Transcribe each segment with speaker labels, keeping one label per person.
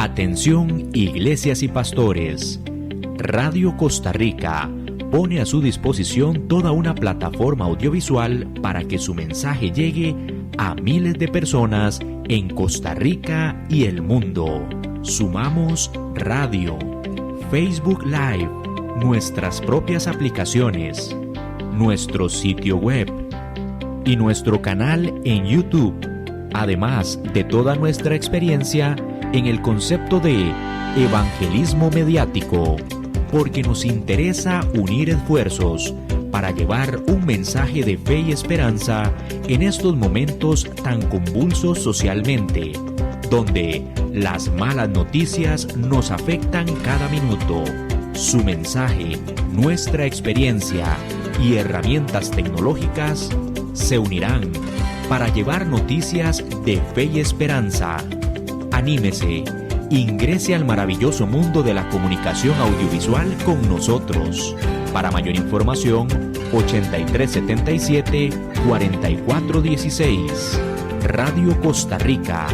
Speaker 1: Atención, iglesias y pastores. Radio Costa Rica pone a su disposición toda una plataforma audiovisual para que su mensaje llegue a miles de personas en Costa Rica y el mundo. Sumamos radio, Facebook Live, nuestras propias aplicaciones, nuestro sitio web y nuestro canal en YouTube, además de toda nuestra experiencia en el concepto de evangelismo mediático, porque nos interesa unir esfuerzos para llevar un mensaje de fe y esperanza en estos momentos tan convulsos socialmente, donde las malas noticias nos afectan cada minuto. Su mensaje, nuestra experiencia y herramientas tecnológicas se unirán para llevar noticias de fe y esperanza. Anímese, ingrese al maravilloso mundo de la comunicación audiovisual con nosotros. Para mayor información, 8377-4416. Radio Costa Rica.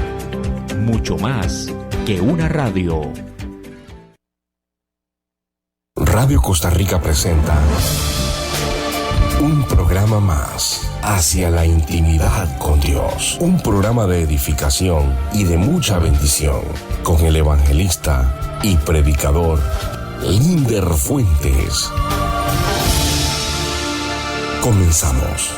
Speaker 1: Mucho más que una radio.
Speaker 2: Radio Costa Rica presenta un programa más hacia la intimidad con Dios. Un programa de edificación y de mucha bendición con el evangelista y predicador Linder Fuentes. Comenzamos.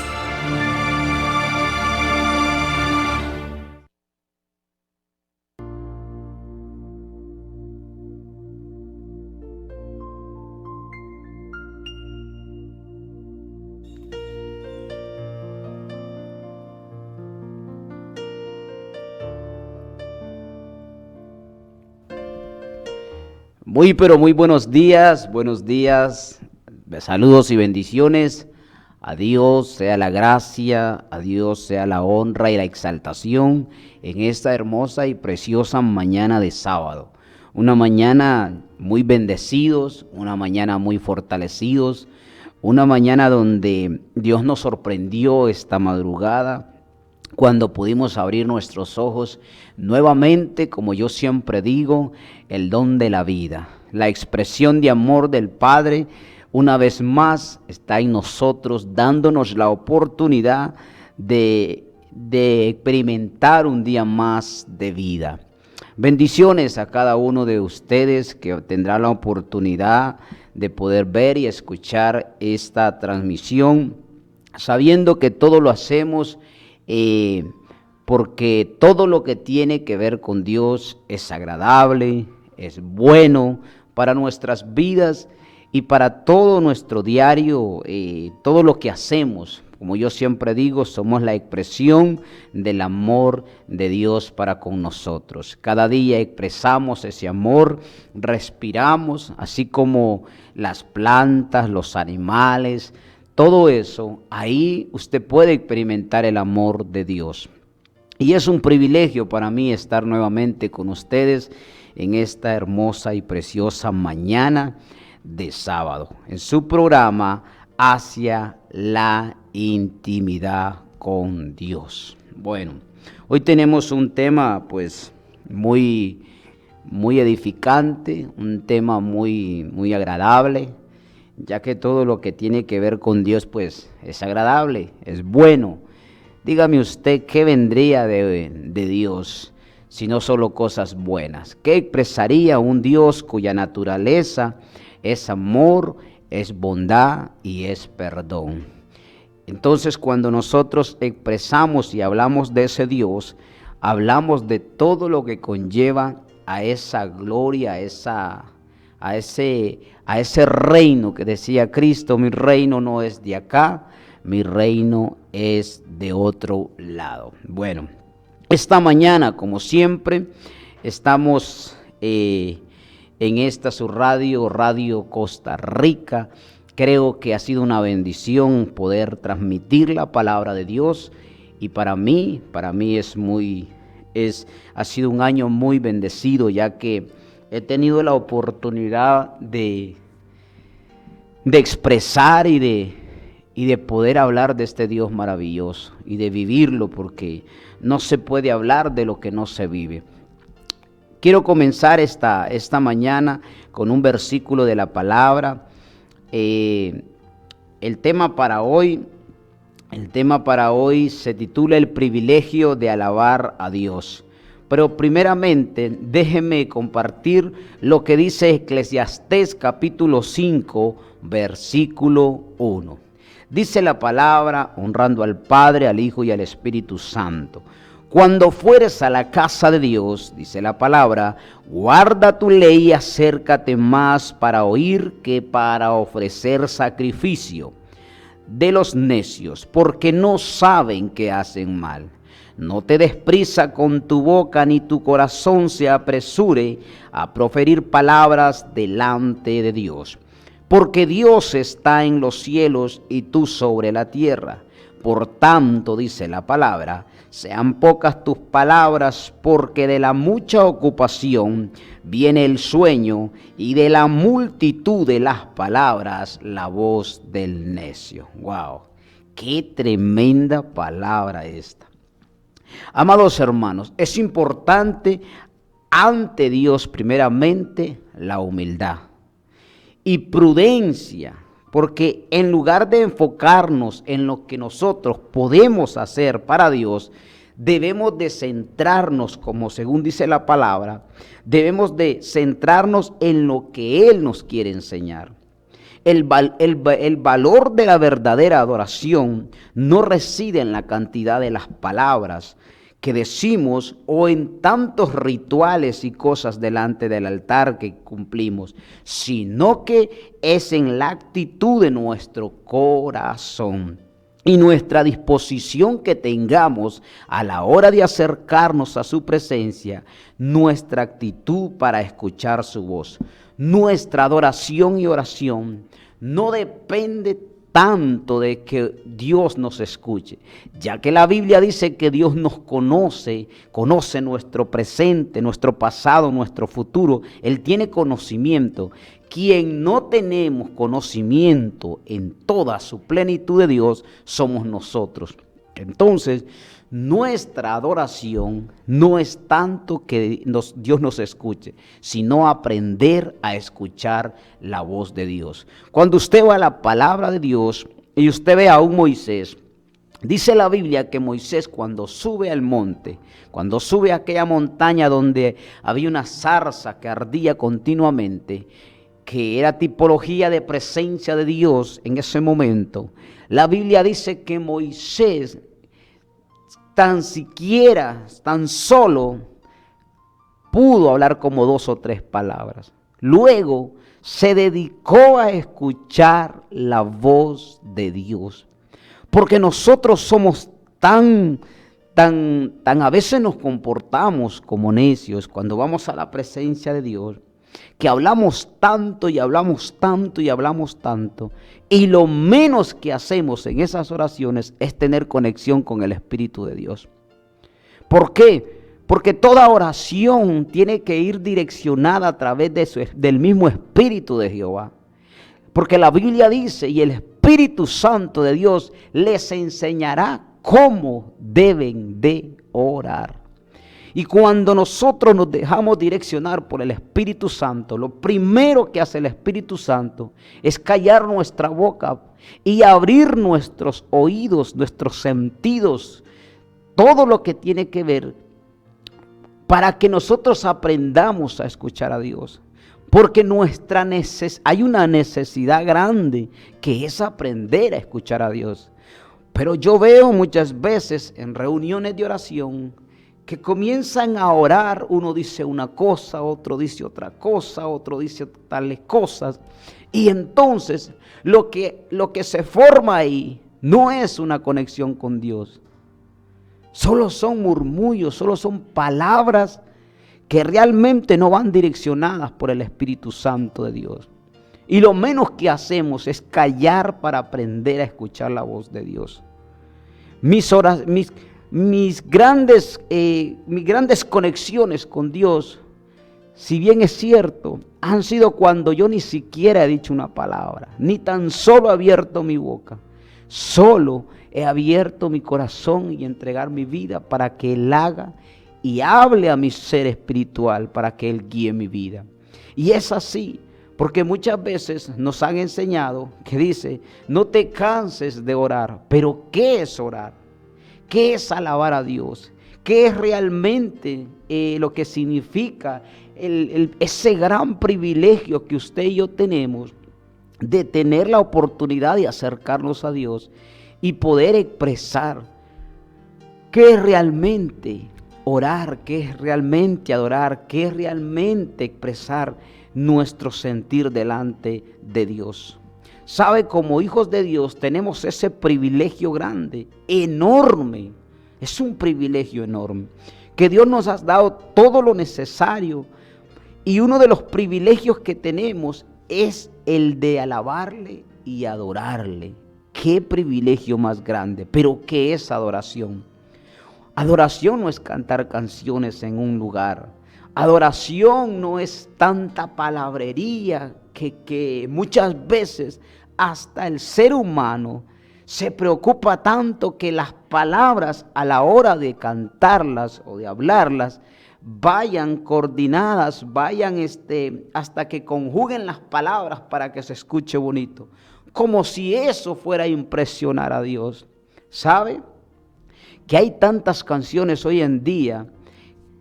Speaker 3: Pero muy buenos días, saludos y bendiciones. A Dios sea la gracia, a Dios sea la honra y la exaltación en esta hermosa y preciosa mañana de sábado. Una mañana muy bendecidos, una mañana muy fortalecidos, una mañana donde Dios nos sorprendió esta madrugada, cuando pudimos abrir nuestros ojos nuevamente, como yo siempre digo, el don de la vida. La expresión de amor del Padre, una vez más, está en nosotros, dándonos la oportunidad de experimentar un día más de vida. Bendiciones a cada uno de ustedes que tendrá la oportunidad de poder ver y escuchar esta transmisión, sabiendo que todo lo hacemos porque todo lo que tiene que ver con Dios es agradable, es bueno para nuestras vidas y para todo nuestro diario, todo lo que hacemos. Como yo siempre digo, somos la expresión del amor de Dios para con nosotros. Cada día expresamos ese amor, respiramos, así como las plantas, los animales, todo eso, ahí usted puede experimentar el amor de Dios. Y es un privilegio para mí estar nuevamente con ustedes en esta hermosa y preciosa mañana de sábado, en su programa Hacia la Intimidad con Dios. Bueno, hoy tenemos un tema pues muy edificante, un tema muy agradable, ya que todo lo que tiene que ver con Dios pues es agradable, es bueno. Dígame usted, ¿qué vendría de Dios si no solo cosas buenas? ¿Qué expresaría un Dios cuya naturaleza es amor, es bondad y es perdón? Entonces, cuando nosotros expresamos y hablamos de ese Dios, hablamos de todo lo que conlleva a esa gloria, a ese reino que decía Cristo: mi reino no es de acá, mi reino es de otro lado. Bueno, esta mañana, como siempre, estamos en esta su radio Costa Rica. Creo que ha sido una bendición poder transmitir la palabra de Dios, y para mí ha sido un año muy bendecido, ya que he tenido la oportunidad de expresar y de poder hablar de este Dios maravilloso y de vivirlo, porque no se puede hablar de lo que no se vive. Quiero comenzar esta mañana con un versículo de la palabra. El tema para hoy se titula El privilegio de alabar a Dios. Pero primeramente déjenme compartir lo que dice Eclesiastés capítulo 5, versículo 1. Dice la palabra, honrando al Padre, al Hijo y al Espíritu Santo. Cuando fueres a la casa de Dios, dice la palabra, guarda tu ley y acércate más para oír que para ofrecer sacrificio de los necios, porque no saben que hacen mal. No te des prisa con tu boca, ni tu corazón se apresure a proferir palabras delante de Dios. Porque Dios está en los cielos y tú sobre la tierra. Por tanto, dice la palabra, sean pocas tus palabras, porque de la mucha ocupación viene el sueño, y de la multitud de las palabras la voz del necio. ¡Wow! ¡Qué tremenda palabra esta! Amados hermanos, es importante ante Dios primeramente la humildad y prudencia, porque en lugar de enfocarnos en lo que nosotros podemos hacer para Dios, debemos de centrarnos, como según dice la palabra, debemos de centrarnos en lo que Él nos quiere enseñar. El valor de la verdadera adoración no reside en la cantidad de las palabras que decimos o en tantos rituales y cosas delante del altar que cumplimos, sino que es en la actitud de nuestro corazón y nuestra disposición que tengamos a la hora de acercarnos a su presencia, nuestra actitud para escuchar su voz. Nuestra adoración y oración no depende tanto de que Dios nos escuche, ya que la Biblia dice que Dios nos conoce nuestro presente, nuestro pasado, nuestro futuro. Él tiene conocimiento. Quien no tenemos conocimiento en toda su plenitud de Dios somos nosotros. Entonces, nuestra adoración no es tanto que Dios nos escuche, sino aprender a escuchar la voz de Dios. Cuando usted va a la palabra de Dios y usted ve a un Moisés, dice la Biblia que Moisés cuando sube al monte, cuando sube a aquella montaña donde había una zarza que ardía continuamente, que era tipología de presencia de Dios en ese momento, la Biblia dice que Moisés tan solo pudo hablar como 2 o 3 palabras. Luego se dedicó a escuchar la voz de Dios. Porque nosotros somos tan a veces nos comportamos como necios cuando vamos a la presencia de Dios, que hablamos tanto y hablamos tanto y hablamos tanto, y lo menos que hacemos en esas oraciones es tener conexión con el Espíritu de Dios. ¿Por qué? Porque toda oración tiene que ir direccionada a través del mismo Espíritu de Jehová. Porque la Biblia dice, y el Espíritu Santo de Dios les enseñará cómo deben de orar. Y cuando nosotros nos dejamos direccionar por el Espíritu Santo, lo primero que hace el Espíritu Santo es callar nuestra boca y abrir nuestros oídos, nuestros sentidos, todo lo que tiene que ver para que nosotros aprendamos a escuchar a Dios. Porque hay una necesidad grande que es aprender a escuchar a Dios. Pero yo veo muchas veces en reuniones de oración que comienzan a orar, uno dice una cosa, otro dice otra cosa, otro dice tales cosas, y entonces lo que se forma ahí no es una conexión con Dios. Solo son murmullos, solo son palabras que realmente no van direccionadas por el Espíritu Santo de Dios. Y lo menos que hacemos es callar para aprender a escuchar la voz de Dios. Mis grandes conexiones con Dios, si bien es cierto, han sido cuando yo ni siquiera he dicho una palabra, ni tan solo he abierto mi boca. Solo he abierto mi corazón y entregar mi vida para que Él haga y hable a mi ser espiritual para que Él guíe mi vida. Y es así, porque muchas veces nos han enseñado que dice, no te canses de orar. Pero ¿qué es orar? ¿Qué es alabar a Dios? ¿Qué es realmente lo que significa ese gran privilegio que usted y yo tenemos de tener la oportunidad de acercarnos a Dios y poder expresar qué es realmente orar, qué es realmente adorar, qué es realmente expresar nuestro sentir delante de Dios? Sabe, como hijos de Dios tenemos ese privilegio grande, enorme. Es un privilegio enorme, que Dios nos ha dado todo lo necesario. Y uno de los privilegios que tenemos es el de alabarle y adorarle. Qué privilegio más grande. Pero ¿qué es adoración? Adoración no es cantar canciones en un lugar. Adoración no es tanta palabrería que muchas veces hasta el ser humano se preocupa tanto que las palabras a la hora de cantarlas o de hablarlas vayan coordinadas, vayan hasta que conjuguen las palabras para que se escuche bonito. Como si eso fuera a impresionar a Dios. ¿Sabe? Que hay tantas canciones hoy en día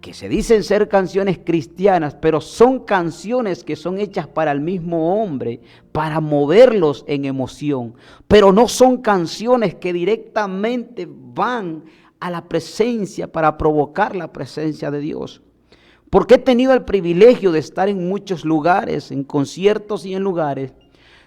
Speaker 3: que se dicen ser canciones cristianas, pero son canciones que son hechas para el mismo hombre, para moverlos en emoción, pero no son canciones que directamente van a la presencia para provocar la presencia de Dios. Porque he tenido el privilegio de estar en muchos lugares, en conciertos y en lugares,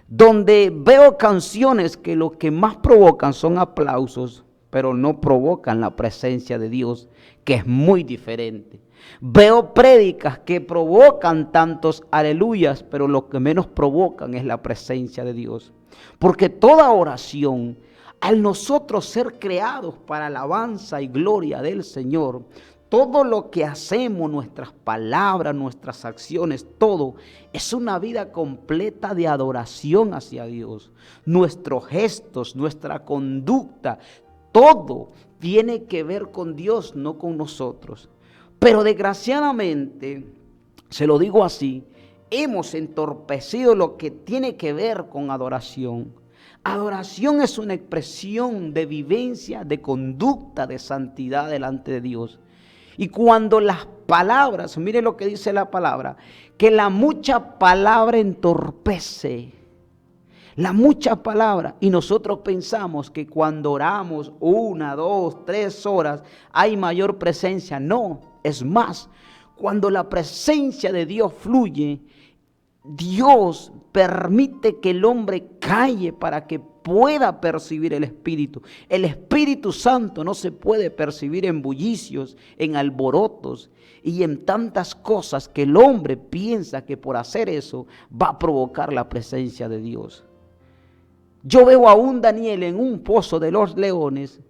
Speaker 3: donde veo canciones que lo que más provocan son aplausos, pero no provocan la presencia de Dios, que es muy diferente. Veo prédicas que provocan tantos aleluyas, pero lo que menos provocan es la presencia de Dios. Porque toda oración, al nosotros ser creados para alabanza y gloria del Señor, todo lo que hacemos, nuestras palabras, nuestras acciones, todo es una vida completa de adoración hacia Dios. Nuestros gestos, nuestra conducta, todo tiene que ver con Dios, no con nosotros. Pero desgraciadamente, se lo digo así, hemos entorpecido lo que tiene que ver con adoración. Adoración es una expresión de vivencia, de conducta, de santidad delante de Dios. Y cuando las palabras, mire lo que dice la palabra, que la mucha palabra entorpece. La mucha palabra, y nosotros pensamos que cuando oramos 1, 2, 3 horas hay mayor presencia. No, es más, cuando la presencia de Dios fluye, Dios permite que el hombre calle para que pueda percibir el Espíritu. El Espíritu Santo no se puede percibir en bullicios, en alborotos y en tantas cosas que el hombre piensa que por hacer eso va a provocar la presencia de Dios. Yo veo a un Daniel en un pozo de los leones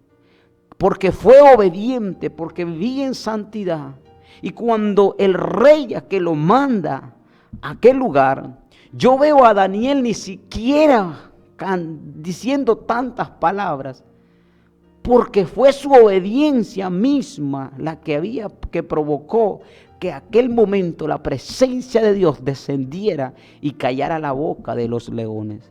Speaker 3: porque fue obediente, porque vivía en santidad. Y cuando el rey a que lo manda a aquel lugar, yo veo a Daniel ni siquiera diciendo tantas palabras, porque fue su obediencia misma la que provocó que aquel momento la presencia de Dios descendiera y callara la boca de los leones.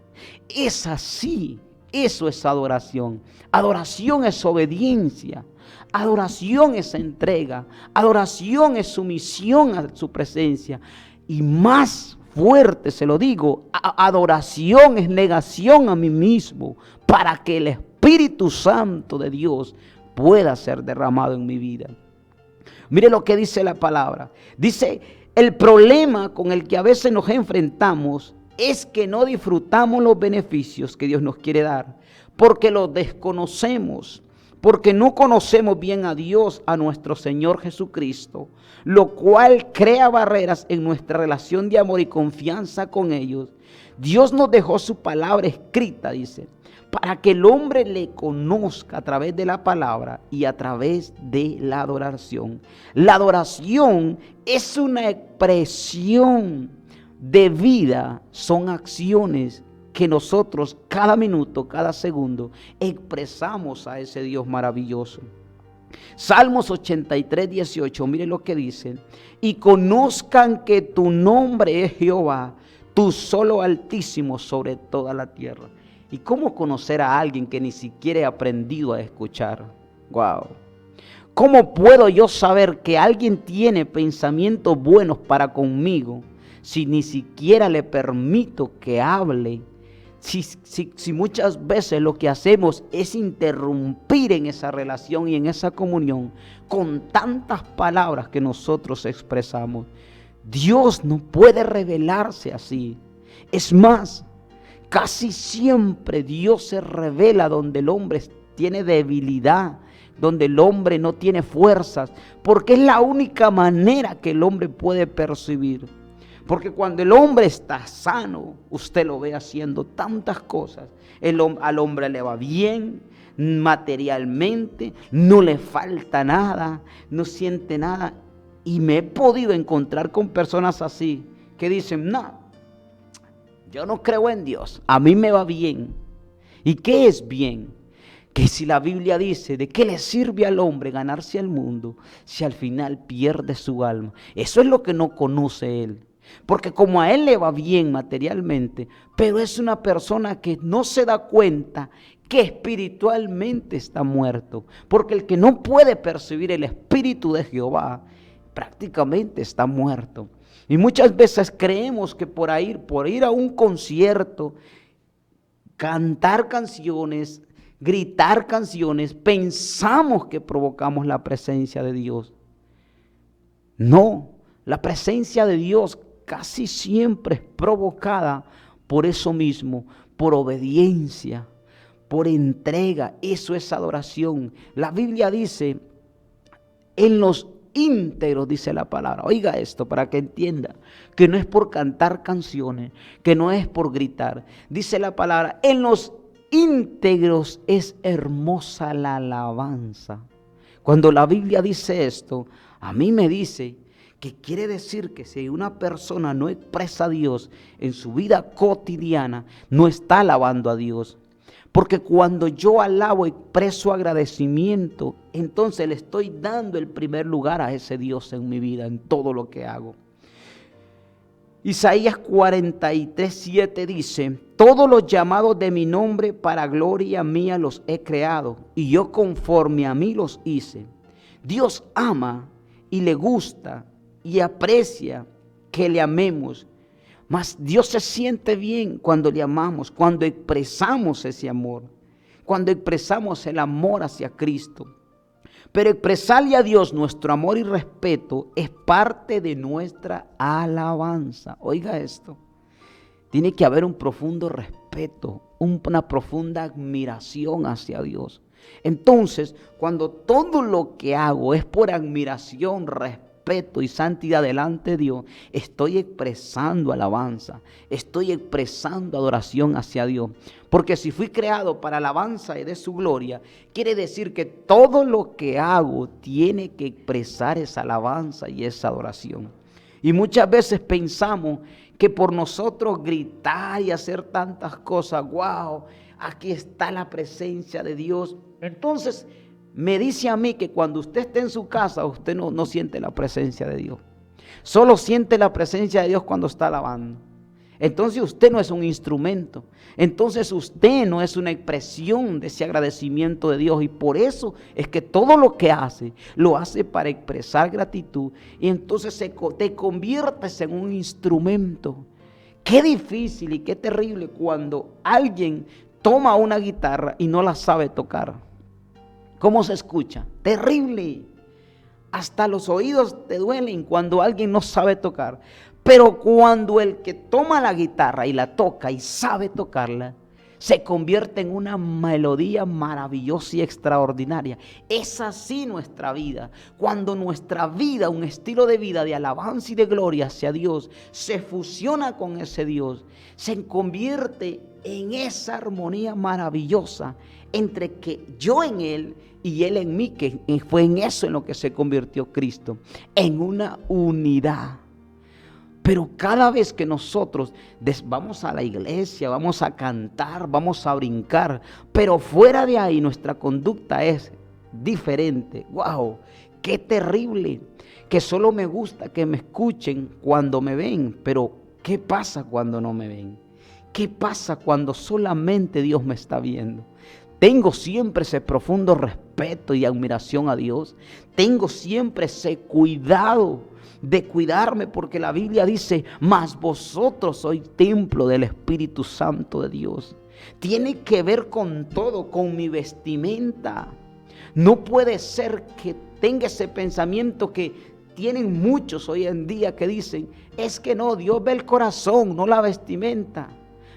Speaker 3: Es así, eso es adoración. Adoración es obediencia, adoración es entrega, adoración es sumisión a su presencia. Y más fuerte se lo digo, adoración es negación a mí mismo para que el Espíritu Santo de Dios pueda ser derramado en mi vida. Mire lo que dice la palabra. Dice, el problema con el que a veces nos enfrentamos es que no disfrutamos los beneficios que Dios nos quiere dar, porque los desconocemos, porque no conocemos bien a Dios, a nuestro Señor Jesucristo, lo cual crea barreras en nuestra relación de amor y confianza con ellos. Dios nos dejó su palabra escrita, dice, para que el hombre le conozca a través de la palabra y a través de la adoración. La adoración es una expresión de vida, son acciones que nosotros cada minuto, cada segundo expresamos a ese Dios maravilloso. Salmos 83, 18, mire lo que dice. Y conozcan que tu nombre es Jehová, tú solo Altísimo sobre toda la tierra. ¿Y cómo conocer a alguien que ni siquiera he aprendido a escuchar? Wow. ¿Cómo puedo yo saber que alguien tiene pensamientos buenos para conmigo si ni siquiera le permito que hable? Si muchas veces lo que hacemos es interrumpir en esa relación y en esa comunión con tantas palabras que nosotros expresamos. Dios no puede revelarse así. Es más, casi siempre Dios se revela donde el hombre tiene debilidad, donde el hombre no tiene fuerzas, porque es la única manera que el hombre puede percibir. Porque cuando el hombre está sano, usted lo ve haciendo tantas cosas. Al hombre le va bien materialmente, no le falta nada, no siente nada. Y me he podido encontrar con personas así que dicen, no, yo no creo en Dios, a mí me va bien. ¿Y qué es bien? Que si la Biblia dice, ¿de qué le sirve al hombre ganarse el mundo si al final pierde su alma? Eso es lo que no conoce él. Porque como a él le va bien materialmente, pero es una persona que no se da cuenta que espiritualmente está muerto. Porque el que no puede percibir el Espíritu de Jehová, prácticamente está muerto. Y muchas veces creemos que por ir a un concierto, cantar canciones, gritar canciones, pensamos que provocamos la presencia de Dios. No, la presencia de Dios casi siempre es provocada por eso mismo, por obediencia, por entrega. Eso es adoración. La Biblia dice, en los íntegros, dice la palabra. Oiga esto para que entienda que no es por cantar canciones, que no es por gritar. Dice la palabra, en los íntegros es hermosa la alabanza. Cuando la Biblia dice esto, a mí me dice que quiere decir que si una persona no expresa a Dios en su vida cotidiana, no está alabando a Dios. Porque cuando yo alabo, expreso agradecimiento, entonces le estoy dando el primer lugar a ese Dios en mi vida, en todo lo que hago. Isaías 43, 7 dice, todos los llamados de mi nombre para gloria mía los he creado, y yo conforme a mí los hice. Dios ama y le gusta y aprecia que le amemos. Mas Dios se siente bien cuando le amamos, cuando expresamos ese amor, cuando expresamos el amor hacia Cristo. Pero expresarle a Dios nuestro amor y respeto es parte de nuestra alabanza. Oiga esto, tiene que haber un profundo respeto, una profunda admiración hacia Dios. Entonces, cuando todo lo que hago es por admiración, respeto y santidad delante de Dios, estoy expresando alabanza, estoy expresando adoración hacia Dios. Porque si fui creado para alabanza y de su gloria, quiere decir que todo lo que hago tiene que expresar esa alabanza y esa adoración. Y muchas veces pensamos que por nosotros gritar y hacer tantas cosas, wow, aquí está la presencia de Dios. Entonces me dice a mí que cuando usted esté en su casa, usted no siente la presencia de Dios. Solo siente la presencia de Dios cuando está alabando. Entonces usted no es un instrumento. Entonces usted no es una expresión de ese agradecimiento de Dios. Y por eso es que todo lo que hace, lo hace para expresar gratitud. Y entonces te conviertes en un instrumento. Qué difícil y qué terrible cuando alguien toma una guitarra y no la sabe tocar. ¿Cómo se escucha? Terrible. Hasta los oídos te duelen cuando alguien no sabe tocar. Pero cuando el que toma la guitarra y la toca y sabe tocarla, se convierte en una melodía maravillosa y extraordinaria. Es así nuestra vida. Cuando nuestra vida, un estilo de vida de alabanza y de gloria hacia Dios, se fusiona con ese Dios, se convierte en esa armonía maravillosa entre que yo en Él y Él en mí, que fue en eso en lo que se convirtió Cristo, en una unidad. Pero cada vez que nosotros vamos a la iglesia, vamos a cantar, vamos a brincar, pero fuera de ahí nuestra conducta es diferente. ¡Wow! ¡Qué terrible! Que solo me gusta que me escuchen cuando me ven, pero ¿qué pasa cuando no me ven? ¿Qué pasa cuando solamente Dios me está viendo? Tengo siempre ese profundo respeto y admiración a Dios. Tengo siempre ese cuidado de cuidarme, porque la Biblia dice, mas vosotros sois templo del Espíritu Santo de Dios. Tiene que ver con todo, con mi vestimenta. No puede ser que tenga ese pensamiento que tienen muchos hoy en día que dicen, es que no, Dios ve el corazón, no la vestimenta.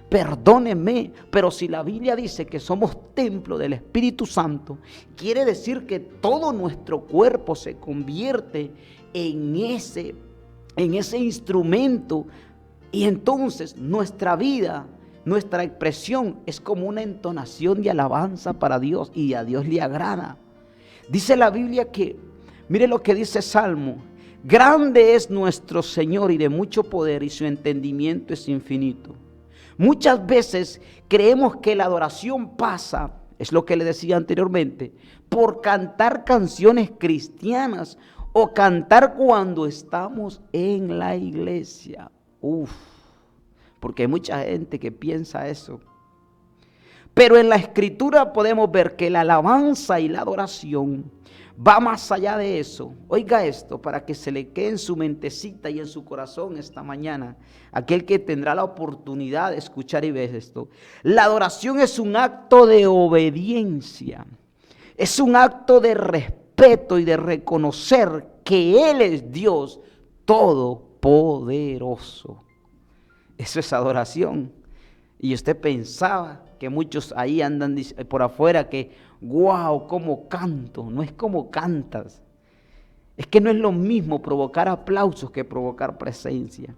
Speaker 3: Perdónenme, pero si la Biblia dice que somos templo del Espíritu Santo, quiere decir que todo nuestro cuerpo se convierte en ese instrumento, y entonces nuestra vida, nuestra expresión es como una entonación de alabanza para Dios, y a Dios le agrada. Dice la Biblia que, mire lo que dice Salmo, grande es nuestro Señor y de mucho poder, y su entendimiento es infinito. Muchas veces creemos que la adoración pasa, es lo que le decía anteriormente, por cantar canciones cristianas o cantar cuando estamos en la iglesia. Porque hay mucha gente que piensa eso. Pero en la Escritura podemos ver que la alabanza y la adoración va más allá de eso. Oiga esto para que se le quede en su mentecita y en su corazón esta mañana. Aquel que tendrá la oportunidad de escuchar y ver esto. La adoración es un acto de obediencia. Es un acto de respeto y de reconocer que Él es Dios todopoderoso. Eso es adoración. Y usted pensaba que muchos ahí andan por afuera que, wow, cómo canto. No es como cantas. Es que no es lo mismo provocar aplausos que provocar presencia.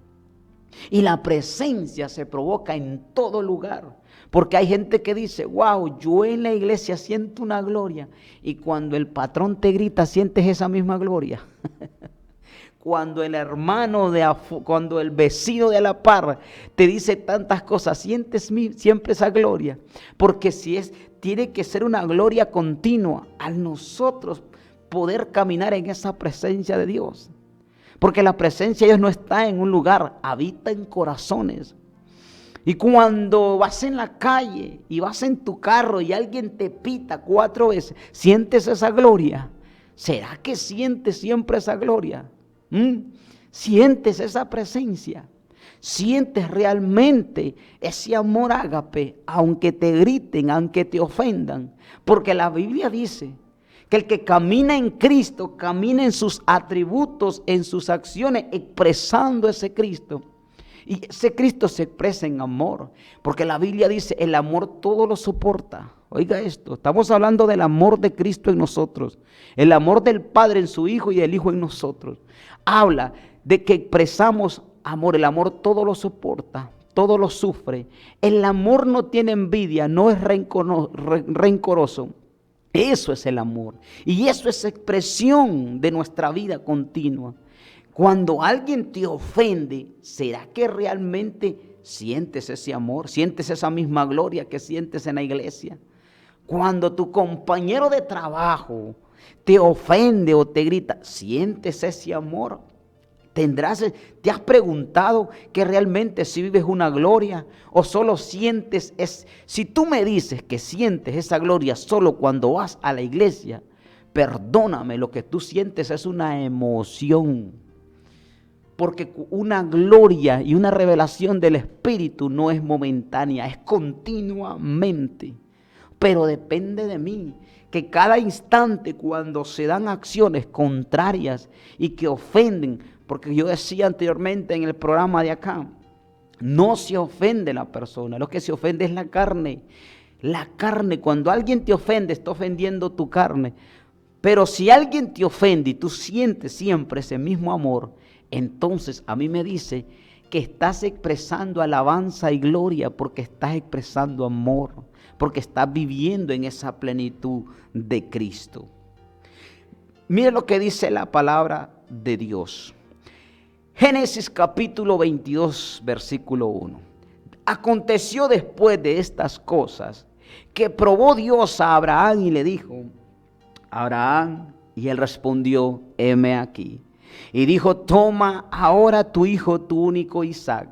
Speaker 3: Y la presencia se provoca en todo lugar. Porque hay gente que dice, wow, yo en la iglesia siento una gloria. Y cuando el patrón te grita, sientes esa misma gloria. Cuando el hermano cuando el vecino de a la par te dice tantas cosas, sientes siempre esa gloria. Porque tiene que ser una gloria continua al nosotros poder caminar en esa presencia de Dios. Porque la presencia de Dios no está en un lugar, habita en corazones. Y cuando vas en la calle y vas en tu carro y alguien te pita 4 veces, ¿sientes esa gloria? ¿Será que sientes siempre esa gloria? ¿Sientes esa presencia? ¿Sientes realmente ese amor ágape, aunque te griten, aunque te ofendan? Porque la Biblia dice que el que camina en Cristo, camina en sus atributos, en sus acciones, expresando ese Cristo. Y ese Cristo se expresa en amor, porque la Biblia dice, el amor todo lo soporta. Oiga esto, estamos hablando del amor de Cristo en nosotros, el amor del Padre en su Hijo y del Hijo en nosotros. Habla de que expresamos amor, el amor todo lo soporta, todo lo sufre. El amor no tiene envidia, no es rencoroso. Eso es el amor, y eso es expresión de nuestra vida continua. Cuando alguien te ofende, ¿será que realmente sientes ese amor? ¿Sientes esa misma gloria que sientes en la iglesia? Cuando tu compañero de trabajo te ofende o te grita, ¿sientes ese amor? ¿Te has preguntado que realmente si vives una gloria o solo sientes? Si tú me dices que sientes esa gloria solo cuando vas a la iglesia, perdóname, lo que tú sientes es una emoción. Porque una gloria y una revelación del Espíritu no es momentánea, es continuamente. Pero depende de mí, que cada instante cuando se dan acciones contrarias y que ofenden, porque yo decía anteriormente en el programa de acá, no se ofende la persona, lo que se ofende es la carne. La carne, cuando alguien te ofende, está ofendiendo tu carne. Pero si alguien te ofende y tú sientes siempre ese mismo amor, entonces a mí me dice que estás expresando alabanza y gloria porque estás expresando amor, porque estás viviendo en esa plenitud de Cristo. Mire lo que dice la palabra de Dios. Génesis capítulo 22, versículo 1. Aconteció después de estas cosas que probó Dios a Abraham y le dijo, Abraham, y él respondió, heme aquí. Y dijo, toma ahora tu hijo, tu único Isaac,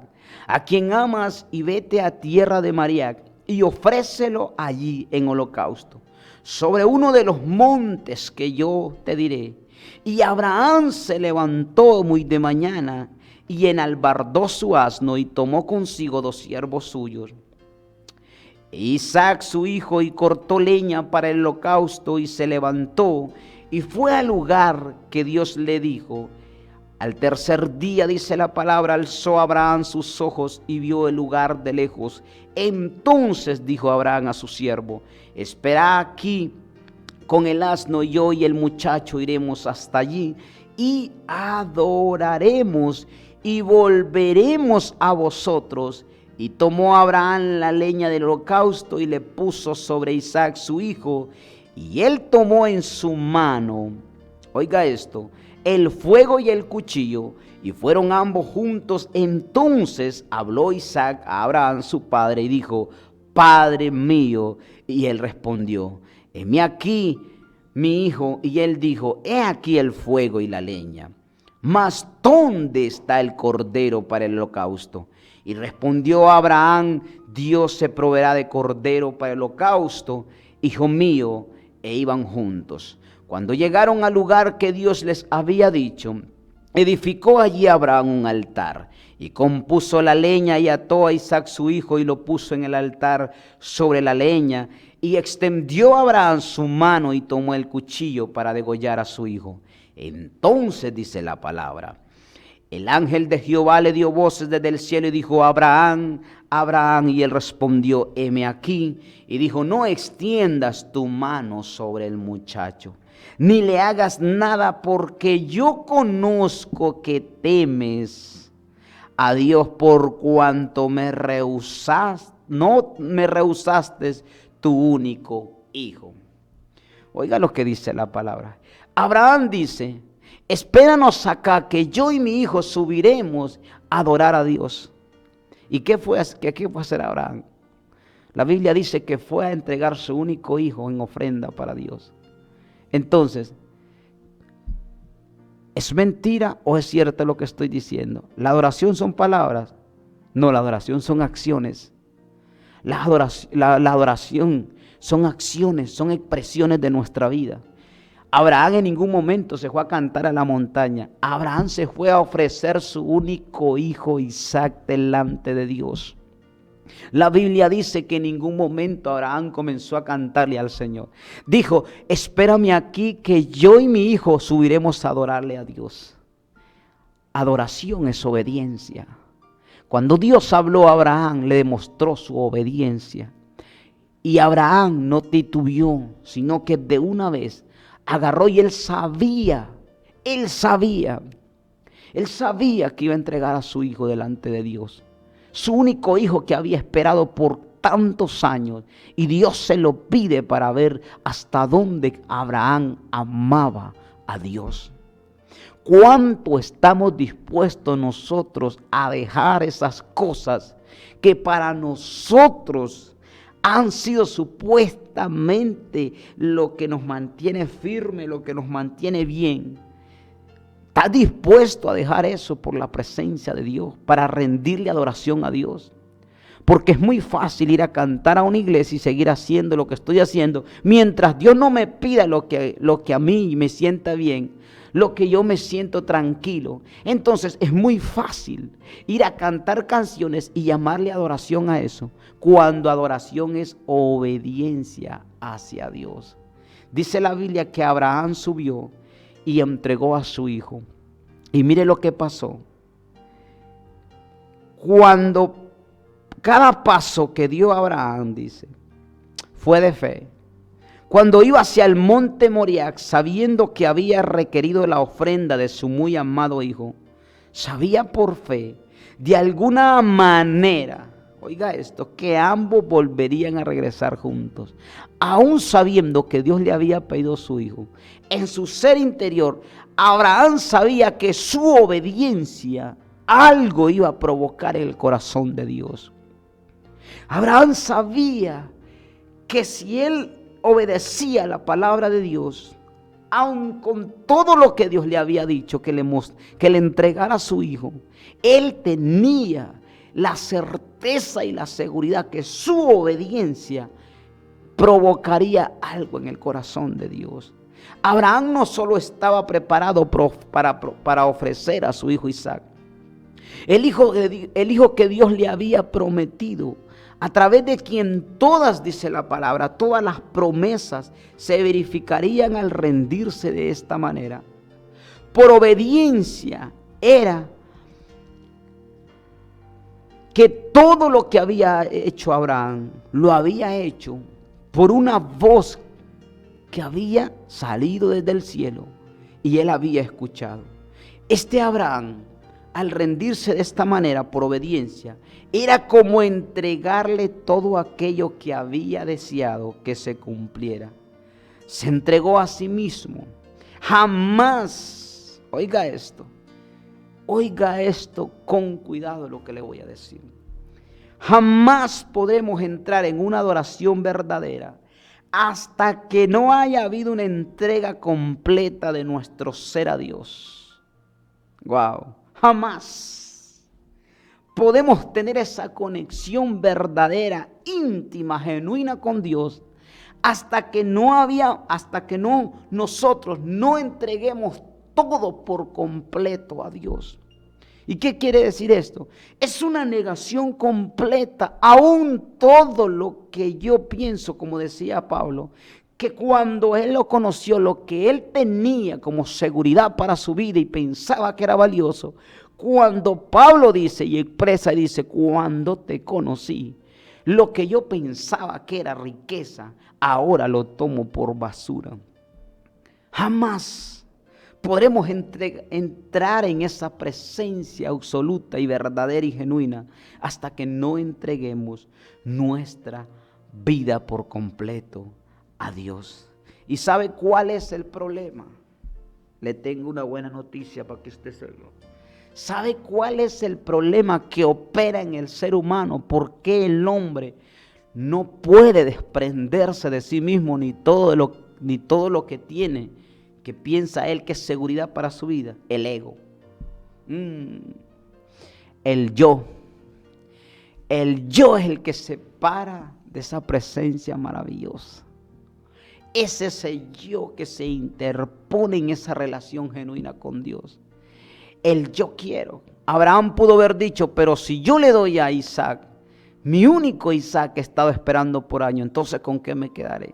Speaker 3: a quien amas, y vete a tierra de Moriah, y ofrécelo allí en holocausto, sobre uno de los montes que yo te diré. Y Abraham se levantó muy de mañana, y enalbardó su asno, y tomó consigo 2 siervos suyos, e Isaac su hijo, y cortó leña para el holocausto, y se levantó, y fue al lugar que Dios le dijo. Al tercer día, dice la palabra, alzó Abraham sus ojos y vio el lugar de lejos. Entonces dijo Abraham a su siervo, espera aquí con el asno, y yo y el muchacho iremos hasta allí, y adoraremos, y volveremos a vosotros. Y tomó Abraham la leña del holocausto, y le puso sobre Isaac su hijo, y él tomó en su mano, oiga esto, el fuego y el cuchillo, y fueron ambos juntos. Entonces habló Isaac a Abraham su padre, y dijo, Padre mío. Y él respondió, heme aquí, mi hijo. Y él dijo, he aquí el fuego y la leña, mas ¿dónde está el cordero para el holocausto? Y respondió Abraham, Dios se proveerá de cordero para el holocausto, hijo mío. E iban juntos. Cuando llegaron al lugar que Dios les había dicho, edificó allí Abraham un altar, y compuso la leña, y ató a Isaac su hijo, y lo puso en el altar sobre la leña. Y extendió Abraham su mano, y tomó el cuchillo para degollar a su hijo. Entonces, dice la palabra, el ángel de Jehová le dio voces desde el cielo, y dijo, Abraham, Abraham. Y él respondió, heme aquí. Y dijo, no extiendas tu mano sobre el muchacho, ni le hagas nada, porque yo conozco que temes a Dios, por cuanto no me rehusaste tu único hijo. Oiga lo que dice la palabra. Abraham dice, espéranos acá, que yo y mi hijo subiremos a adorar a Dios. ¿Y qué fue a hacer Abraham? La Biblia dice que fue a entregar su único hijo en ofrenda para Dios. Entonces, ¿es mentira o es cierto lo que estoy diciendo? ¿La adoración son palabras? No, la adoración son acciones. La adoración son acciones, son expresiones de nuestra vida. Abraham en ningún momento se fue a cantar a la montaña. Abraham se fue a ofrecer su único hijo Isaac delante de Dios. La Biblia dice que en ningún momento Abraham comenzó a cantarle al Señor. Dijo, espérame aquí, que yo y mi hijo subiremos a adorarle a Dios. Adoración es obediencia. Cuando Dios habló a Abraham, le demostró su obediencia. Y Abraham no titubeó, sino que de una vez agarró, y él sabía que iba a entregar a su hijo delante de Dios. Su único hijo que había esperado por tantos años, y Dios se lo pide para ver hasta dónde Abraham amaba a Dios. ¿Cuánto estamos dispuestos nosotros a dejar esas cosas que para nosotros han sido supuestamente lo que nos mantiene firme, lo que nos mantiene bien? ¿Estás dispuesto a dejar eso por la presencia de Dios, para rendirle adoración a Dios? Porque es muy fácil ir a cantar a una iglesia y seguir haciendo lo que estoy haciendo, mientras Dios no me pida lo que a mí me sienta bien, lo que yo me siento tranquilo. Entonces es muy fácil ir a cantar canciones y llamarle adoración a eso, cuando adoración es obediencia hacia Dios. Dice la Biblia que Abraham subió y entregó a su hijo. Y mire lo que pasó. Cuando cada paso que dio Abraham, dice, fue de fe. Cuando iba hacia el monte Moriah, sabiendo que había requerido la ofrenda de su muy amado hijo, sabía por fe, de alguna manera, oiga esto, que ambos volverían a regresar juntos. Aún sabiendo que Dios le había pedido a su hijo, en su ser interior, Abraham sabía que su obediencia algo iba a provocar en el corazón de Dios. Abraham sabía que si él obedecía la palabra de Dios, aun con todo lo que Dios le había dicho, que le entregara a su hijo, él tenía la certeza y la seguridad que su obediencia provocaría algo en el corazón de Dios. Abraham no solo estaba preparado para ofrecer a su hijo Isaac, el hijo que Dios le había prometido, a través de quien todas, dice la palabra, todas las promesas se verificarían al rendirse de esta manera. Por obediencia era que todo lo que había hecho Abraham, lo había hecho por una voz que había salido desde el cielo y él había escuchado. Este Abraham, al rendirse de esta manera por obediencia, era como entregarle todo aquello que había deseado que se cumpliera. Se entregó a sí mismo. Jamás, oiga esto con cuidado lo que le voy a decir. Jamás podremos entrar en una adoración verdadera hasta que no haya habido una entrega completa de nuestro ser a Dios. Wow. Jamás podemos tener esa conexión verdadera, íntima, genuina con Dios hasta que nosotros no entreguemos todo por completo a Dios. ¿Y qué quiere decir esto? Es una negación completa, aún todo lo que yo pienso, como decía Pablo, que cuando él lo conoció, lo que él tenía como seguridad para su vida y pensaba que era valioso, cuando Pablo dice y expresa y dice, cuando te conocí, lo que yo pensaba que era riqueza, ahora lo tomo por basura. Jamás podremos entrar en esa presencia absoluta y verdadera y genuina hasta que no entreguemos nuestra vida por completo a Dios. ¿Y sabe cuál es el problema? Le tengo una buena noticia para que usted sepa. ¿Sabe cuál es el problema que opera en el ser humano? ¿Por qué el hombre no puede desprenderse de sí mismo ni todo lo que tiene, que piensa él que es seguridad para su vida? El ego. El yo. El yo es el que se para de esa presencia maravillosa. Es ese yo que se interpone en esa relación genuina con Dios. El yo quiero. Abraham pudo haber dicho, pero si yo le doy a Isaac, mi único Isaac que he estado esperando por años, entonces ¿con qué me quedaré?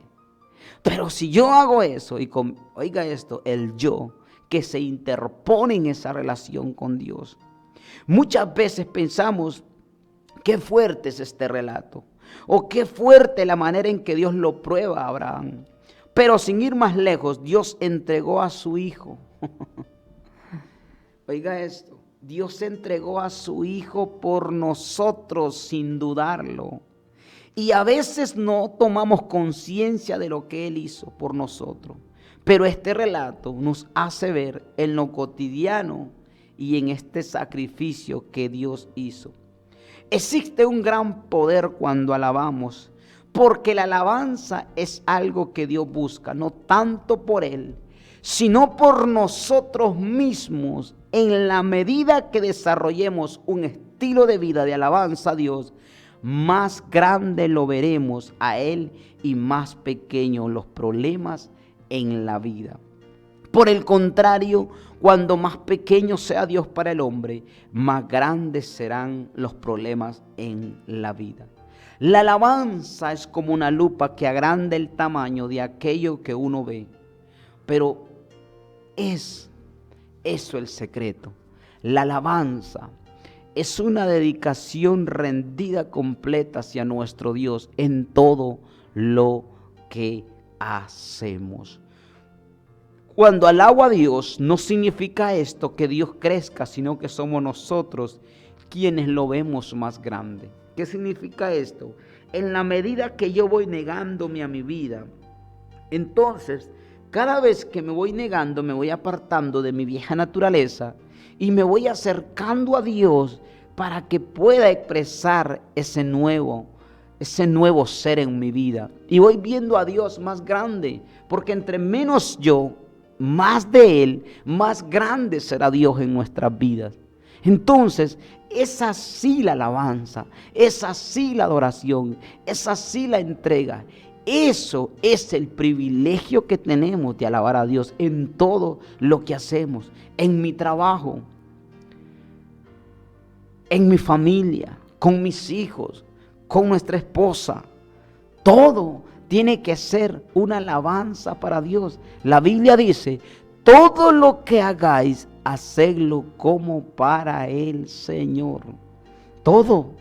Speaker 3: Pero si yo hago eso, oiga esto, el yo que se interpone en esa relación con Dios. Muchas veces pensamos, qué fuerte es este relato, o qué fuerte la manera en que Dios lo prueba a Abraham. Pero sin ir más lejos, Dios entregó a su hijo. Oiga esto, Dios entregó a su hijo por nosotros sin dudarlo. Y a veces no tomamos conciencia de lo que Él hizo por nosotros. Pero este relato nos hace ver en lo cotidiano y en este sacrificio que Dios hizo. Existe un gran poder cuando alabamos, porque la alabanza es algo que Dios busca, no tanto por Él, sino por nosotros mismos. En la medida que desarrollemos un estilo de vida de alabanza a Dios, más grande lo veremos a Él y más pequeños los problemas en la vida. Por el contrario, cuando más pequeño sea Dios para el hombre, más grandes serán los problemas en la vida. La alabanza es como una lupa que agranda el tamaño de aquello que uno ve. Pero es eso el secreto. La alabanza es una dedicación rendida completa hacia nuestro Dios en todo lo que hacemos. Cuando alabo a Dios, no significa esto que Dios crezca, sino que somos nosotros quienes lo vemos más grande. ¿Qué significa esto? En la medida que yo voy negándome a mi vida, entonces cada vez que me voy negando, me voy apartando de mi vieja naturaleza y me voy acercando a Dios para que pueda expresar ese nuevo ser en mi vida. Y voy viendo a Dios más grande, porque entre menos yo más de Él, más grande será Dios en nuestras vidas. Entonces, es así la alabanza, es así la adoración, es así la entrega. Eso es el privilegio que tenemos de alabar a Dios en todo lo que hacemos, en mi trabajo, en mi familia, con mis hijos, con nuestra esposa. Todo tiene que ser una alabanza para Dios. La Biblia dice, todo lo que hagáis, hacedlo como para el Señor. Todo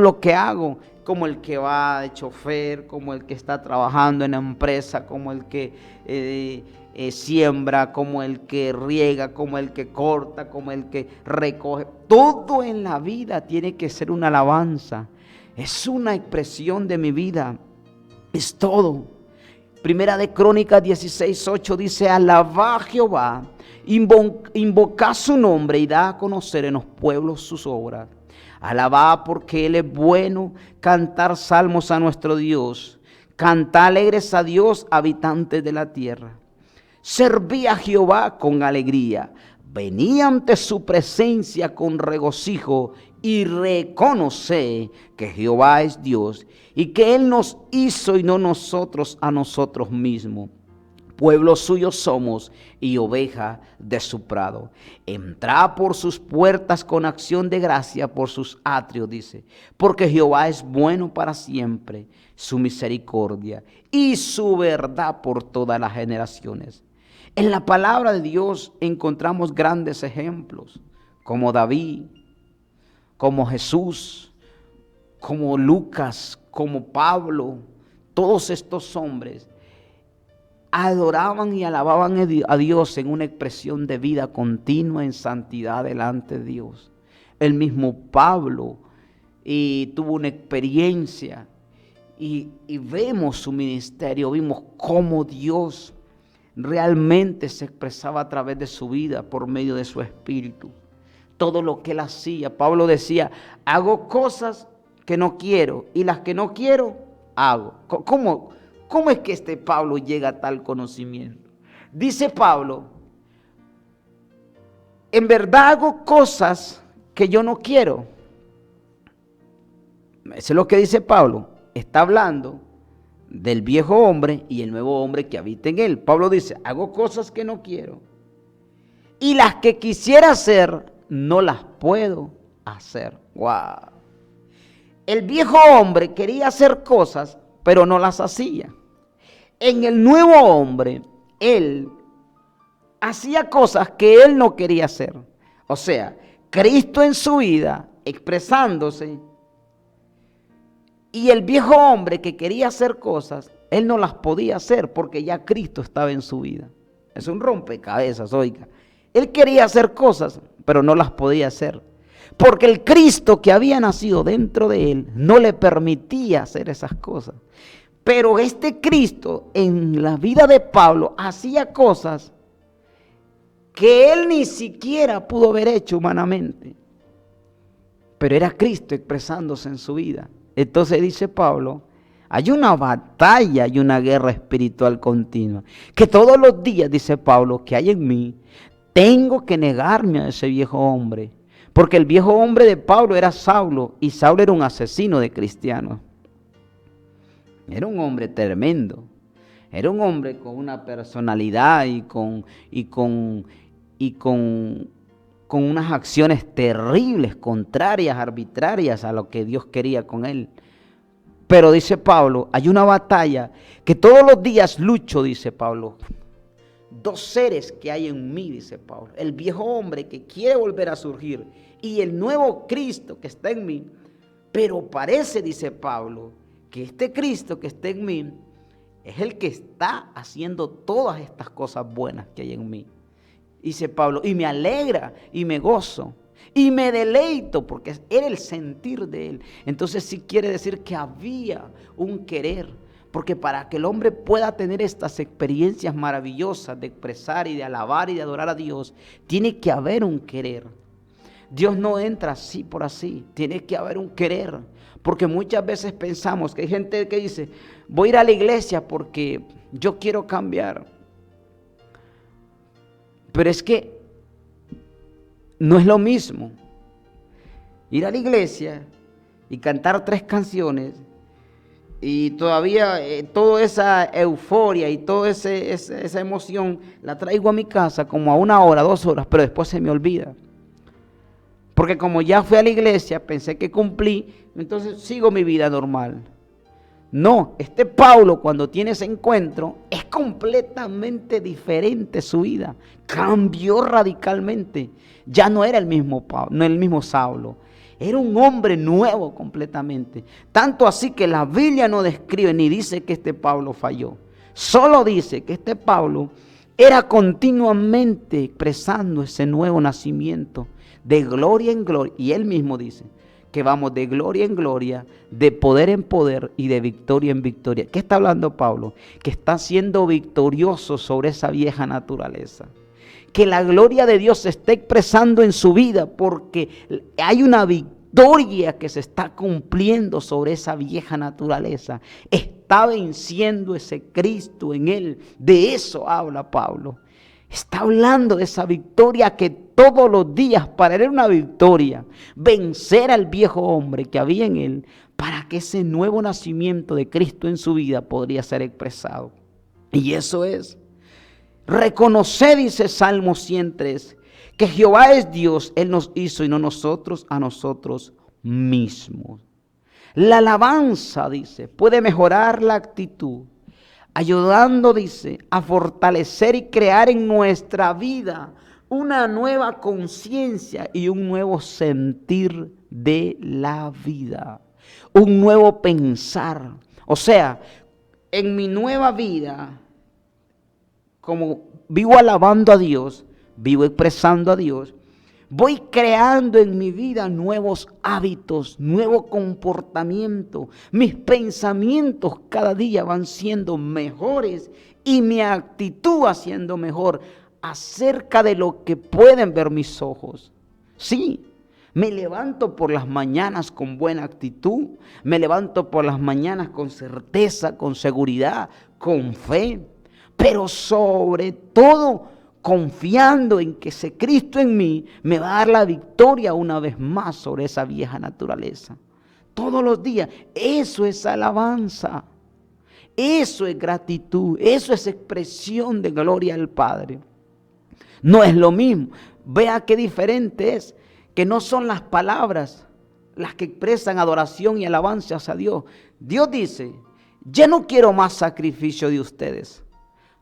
Speaker 3: lo que hago, como el que va de chofer, como el que está trabajando en la empresa, como el que siembra, como el que riega, como el que corta, como el que recoge. Todo en la vida tiene que ser una alabanza. Es una expresión de mi vida. Es todo. Primera de Crónicas 16:8 dice, alabad a Jehová, invocad su nombre y da a conocer en los pueblos sus obras. Alabad porque Él es bueno, cantar salmos a nuestro Dios, cantad alegres a Dios, habitantes de la tierra. Serví a Jehová con alegría, vení ante su presencia con regocijo y reconoce que Jehová es Dios y que Él nos hizo y no nosotros a nosotros mismos. Pueblo suyo somos y oveja de su prado. Entrad por sus puertas con acción de gracia, por sus atrios, dice. Porque Jehová es bueno para siempre, su misericordia y su verdad por todas las generaciones. En la palabra de Dios encontramos grandes ejemplos, como David, como Jesús, como Lucas, como Pablo. Todos estos hombres adoraban y alababan a Dios en una expresión de vida continua en santidad delante de Dios. El mismo Pablo tuvo una experiencia y vemos su ministerio, vimos cómo Dios realmente se expresaba a través de su vida por medio de su espíritu. Todo lo que él hacía, Pablo decía, hago cosas que no quiero y las que no quiero, hago. ¿Cómo es que este Pablo llega a tal conocimiento? Dice Pablo, en verdad hago cosas que yo no quiero. Eso es lo que dice Pablo. Está hablando del viejo hombre y el nuevo hombre que habita en él. Pablo dice, hago cosas que no quiero. Y las que quisiera hacer, no las puedo hacer. ¡Wow! El viejo hombre quería hacer cosas, pero no las hacía. En el nuevo hombre, él hacía cosas que él no quería hacer. O sea, Cristo en su vida, expresándose, y el viejo hombre que quería hacer cosas, él no las podía hacer porque ya Cristo estaba en su vida. Es un rompecabezas, oiga. Él quería hacer cosas, pero no las podía hacer. Porque el Cristo que había nacido dentro de él no le permitía hacer esas cosas. Pero este Cristo en la vida de Pablo hacía cosas que él ni siquiera pudo haber hecho humanamente. Pero era Cristo expresándose en su vida. Entonces dice Pablo, hay una batalla y una guerra espiritual continua. Que todos los días, dice Pablo, que hay en mí, tengo que negarme a ese viejo hombre. Porque el viejo hombre de Pablo era Saulo y Saulo era un asesino de cristianos. Era un hombre tremendo. Era un hombre con una personalidad y con unas acciones terribles, contrarias, arbitrarias a lo que Dios quería con él. Pero dice Pablo, hay una batalla que todos los días lucho, dice Pablo. Dos seres que hay en mí, dice Pablo. El viejo hombre que quiere volver a surgir y el nuevo Cristo que está en mí. Pero parece, dice Pablo, que este Cristo que está en mí es el que está haciendo todas estas cosas buenas que hay en mí. Dice Pablo, y me alegra y me gozo y me deleito porque era el sentir de él. Entonces sí quiere decir que había un querer, porque para que el hombre pueda tener estas experiencias maravillosas de expresar y de alabar y de adorar a Dios, tiene que haber un querer. Dios no entra así por así, tiene que haber un querer, porque muchas veces pensamos que hay gente que dice, voy a ir a la iglesia porque yo quiero cambiar. Pero es que no es lo mismo ir a la iglesia y cantar 3 canciones y todavía toda esa euforia y toda esa emoción la traigo a mi casa como a 1 hora, 2 horas, pero después se me olvida. Porque como ya fui a la iglesia, pensé que cumplí, entonces sigo mi vida normal. No, Pablo cuando tiene ese encuentro es completamente diferente su vida. Cambió radicalmente. Ya no era el mismo Pablo, no el mismo Saulo. Era un hombre nuevo completamente. Tanto así que la Biblia no describe ni dice que Pablo falló. Solo dice que Pablo era continuamente expresando ese nuevo nacimiento de gloria en gloria. Y él mismo dice que vamos de gloria en gloria, de poder en poder y de victoria en victoria. ¿Qué está hablando Pablo? Que está siendo victorioso sobre esa vieja naturaleza. Que la gloria de Dios se está expresando en su vida porque hay una victoria que se está cumpliendo sobre esa vieja naturaleza. Está venciendo ese Cristo en él. De eso habla Pablo. Está hablando de esa victoria que todos los días para él era una victoria. Vencer al viejo hombre que había en él para que ese nuevo nacimiento de Cristo en su vida podría ser expresado. Y eso es. Reconocer, dice Salmo 103, que Jehová es Dios, Él nos hizo y no nosotros a nosotros mismos. La alabanza, dice, puede mejorar la actitud, ayudando, dice, a fortalecer y crear en nuestra vida una nueva conciencia y un nuevo sentir de la vida, un nuevo pensar. O sea, en mi nueva vida, como vivo alabando a Dios, vivo expresando a Dios, voy creando en mi vida nuevos hábitos, nuevo comportamiento. Mis pensamientos cada día van siendo mejores y mi actitud va siendo mejor acerca de lo que pueden ver mis ojos. Sí, me levanto por las mañanas con buena actitud, me levanto por las mañanas con certeza, con seguridad, con fe. Pero sobre todo confiando en que ese Cristo en mí me va a dar la victoria una vez más sobre esa vieja naturaleza. Todos los días, eso es alabanza, eso es gratitud, eso es expresión de gloria al Padre. No es lo mismo, vea qué diferente es, que no son las palabras las que expresan adoración y alabanza hacia Dios. Dios dice, ya no quiero más sacrificio de ustedes.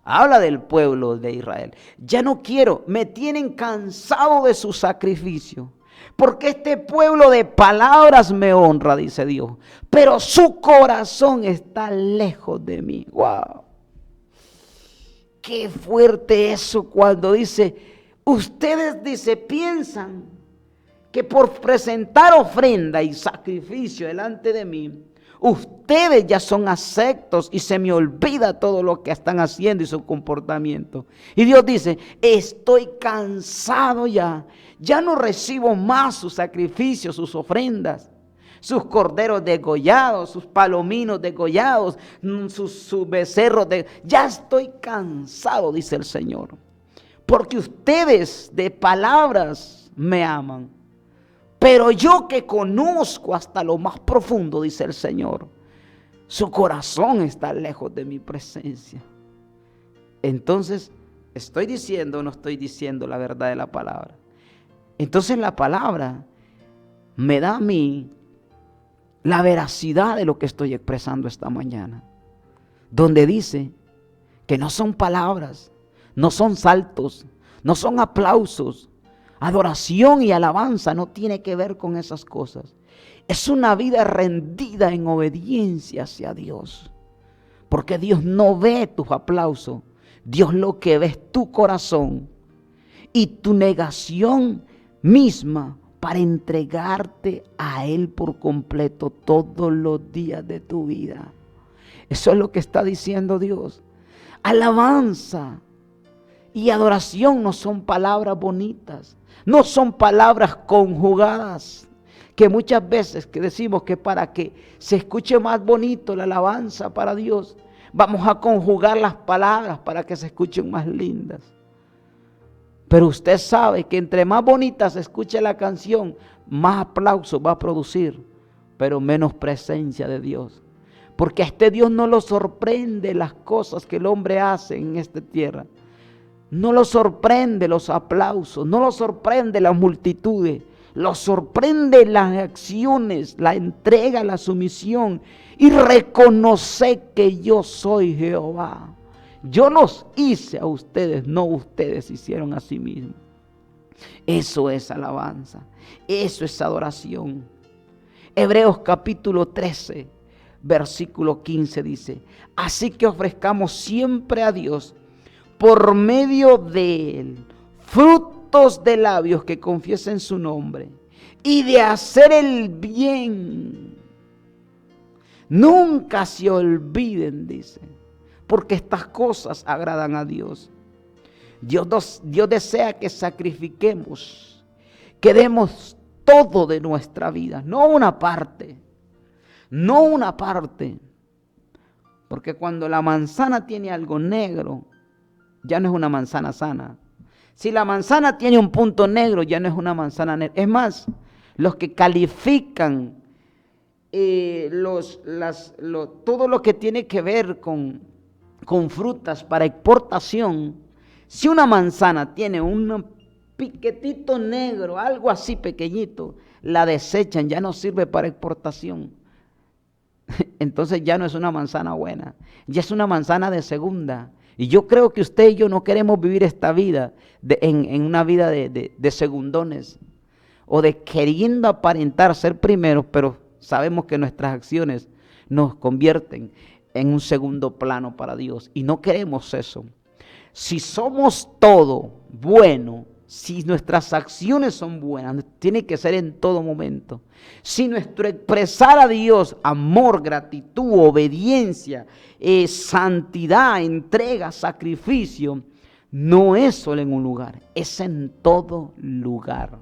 Speaker 3: Habla del pueblo de Israel. Ya no quiero, me tienen cansado de su sacrificio. Porque este pueblo de palabras me honra, dice Dios. Pero su corazón está lejos de mí. ¡Wow! Qué fuerte eso cuando dice, ustedes, dice, piensan que por presentar ofrenda y sacrificio delante de mí, ustedes ya son aceptos y se me olvida todo lo que están haciendo y su comportamiento. Y Dios dice, estoy cansado ya no recibo más sus sacrificios, sus ofrendas, sus corderos degollados, sus palominos degollados, sus becerros ya estoy cansado, dice el Señor. Porque ustedes de palabras me aman. Pero yo que conozco hasta lo más profundo, dice el Señor, su corazón está lejos de mi presencia. Entonces, ¿estoy diciendo o no estoy diciendo la verdad de la palabra? Entonces la palabra me da a mí la veracidad de lo que estoy expresando esta mañana. Donde dice que no son palabras, no son saltos, no son aplausos. Adoración y alabanza no tiene que ver con esas cosas. Es una vida rendida en obediencia hacia Dios. Porque Dios no ve tus aplausos. Dios lo que ve es tu corazón y tu negación misma para entregarte a Él por completo todos los días de tu vida. Eso es lo que está diciendo Dios. Alabanza y adoración no son palabras bonitas. No son palabras conjugadas, que muchas veces que decimos que para que se escuche más bonito la alabanza para Dios, vamos a conjugar las palabras para que se escuchen más lindas. Pero usted sabe que entre más bonita se escuche la canción, más aplausos va a producir, pero menos presencia de Dios. Porque a este Dios no lo sorprende las cosas que el hombre hace en esta tierra. No lo sorprende los aplausos, no lo sorprende las multitudes. Lo sorprende las acciones, la entrega, la sumisión y reconocer que yo soy Jehová. Yo los hice a ustedes, no ustedes hicieron a sí mismos. Eso es alabanza, eso es adoración. Hebreos capítulo 13, versículo 15 dice: así que ofrezcamos siempre a Dios por medio de Él frutos de labios que confiesen su nombre y de hacer el bien. Nunca se olviden, dice, porque estas cosas agradan a Dios. Dios desea que sacrifiquemos, que demos todo de nuestra vida, no una parte, no una parte. Porque cuando la manzana tiene algo negro, ya no es una manzana sana. Si la manzana tiene un punto negro, ya no es una manzana negra. Es más, los que califican todo lo que tiene que ver con frutas para exportación, si una manzana tiene un piquetito negro, algo así pequeñito, la desechan, ya no sirve para exportación. Entonces ya no es una manzana buena, ya es una manzana de segunda. Y yo creo que usted y yo no queremos vivir esta vida en una vida de segundones o de queriendo aparentar ser primeros, pero sabemos que nuestras acciones nos convierten en un segundo plano para Dios y no queremos eso. Si somos todo bueno, si nuestras acciones son buenas, tiene que ser en todo momento. Si nuestro expresar a Dios amor, gratitud, obediencia, santidad, entrega, sacrificio, no es solo en un lugar, es en todo lugar.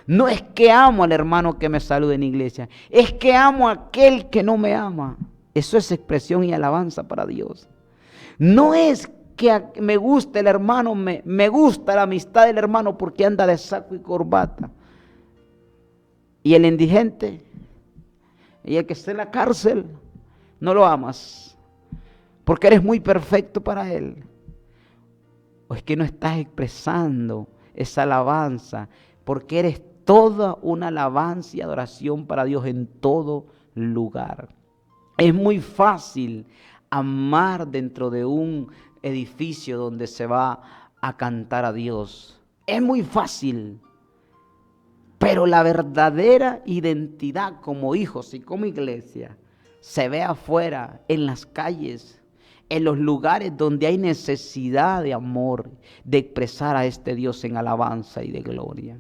Speaker 3: No es que amo al hermano que me saluda en iglesia, es que amo a aquel que no me ama. Eso es expresión y alabanza para Dios. No es que me gusta el hermano, me gusta la amistad del hermano porque anda de saco y corbata. Y el indigente y el que está en la cárcel, no lo amas porque eres muy perfecto para él. O es que no estás expresando esa alabanza porque eres toda una alabanza y adoración para Dios en todo lugar. Es muy fácil amar dentro de un edificio donde se va a cantar a Dios. Es muy fácil. Pero la verdadera identidad como hijos y como iglesia se ve afuera, en las calles, en los lugares donde hay necesidad de amor, de expresar a este Dios en alabanza y de gloria.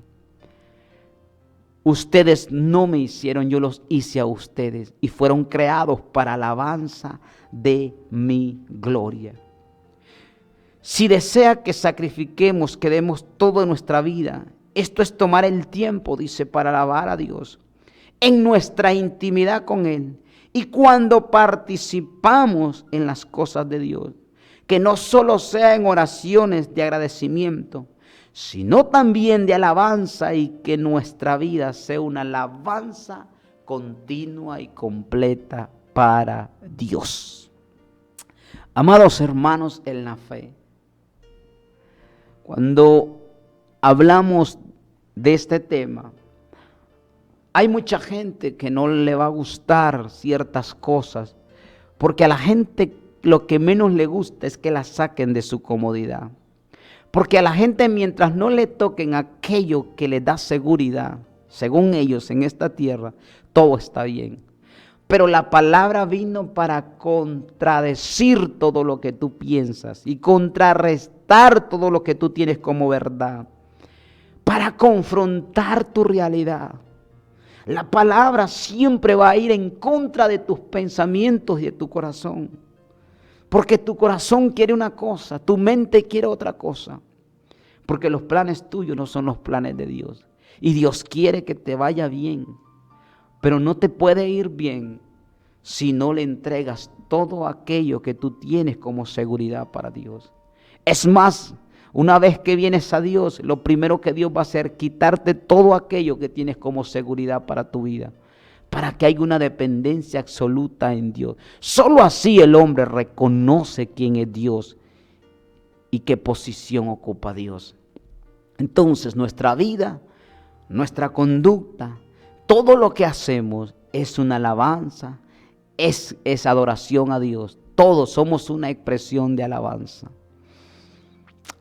Speaker 3: Ustedes no me hicieron, yo los hice a ustedes y fueron creados para alabanza de mi gloria. Si desea que sacrifiquemos, que demos toda nuestra vida, esto es tomar el tiempo, dice, para alabar a Dios en nuestra intimidad con Él. Y cuando participamos en las cosas de Dios, que no solo sea en oraciones de agradecimiento, sino también de alabanza, y que nuestra vida sea una alabanza continua y completa para Dios. Amados hermanos en la fe, cuando hablamos de este tema, hay mucha gente que no le va a gustar ciertas cosas, porque a la gente lo que menos le gusta es que la saquen de su comodidad. Porque a la gente, mientras no le toquen aquello que le da seguridad, según ellos en esta tierra, todo está bien. Pero la palabra vino para contradecir todo lo que tú piensas y contrarrestar todo lo que tú tienes como verdad, para confrontar tu realidad. La palabra siempre va a ir en contra de tus pensamientos y de tu corazón. Porque tu corazón quiere una cosa, tu mente quiere otra cosa. Porque los planes tuyos no son los planes de Dios. Y Dios quiere que te vaya bien. Pero no te puede ir bien si no le entregas todo aquello que tú tienes como seguridad para Dios. Es más, Una vez que vienes a Dios, lo primero que Dios va a hacer es quitarte todo aquello que tienes como seguridad para tu vida, para que haya una dependencia absoluta en Dios. Solo así el hombre reconoce quién es Dios y qué posición ocupa Dios. Entonces nuestra vida, nuestra conducta, todo lo que hacemos es una alabanza, es adoración a Dios. Todos somos una expresión de alabanza.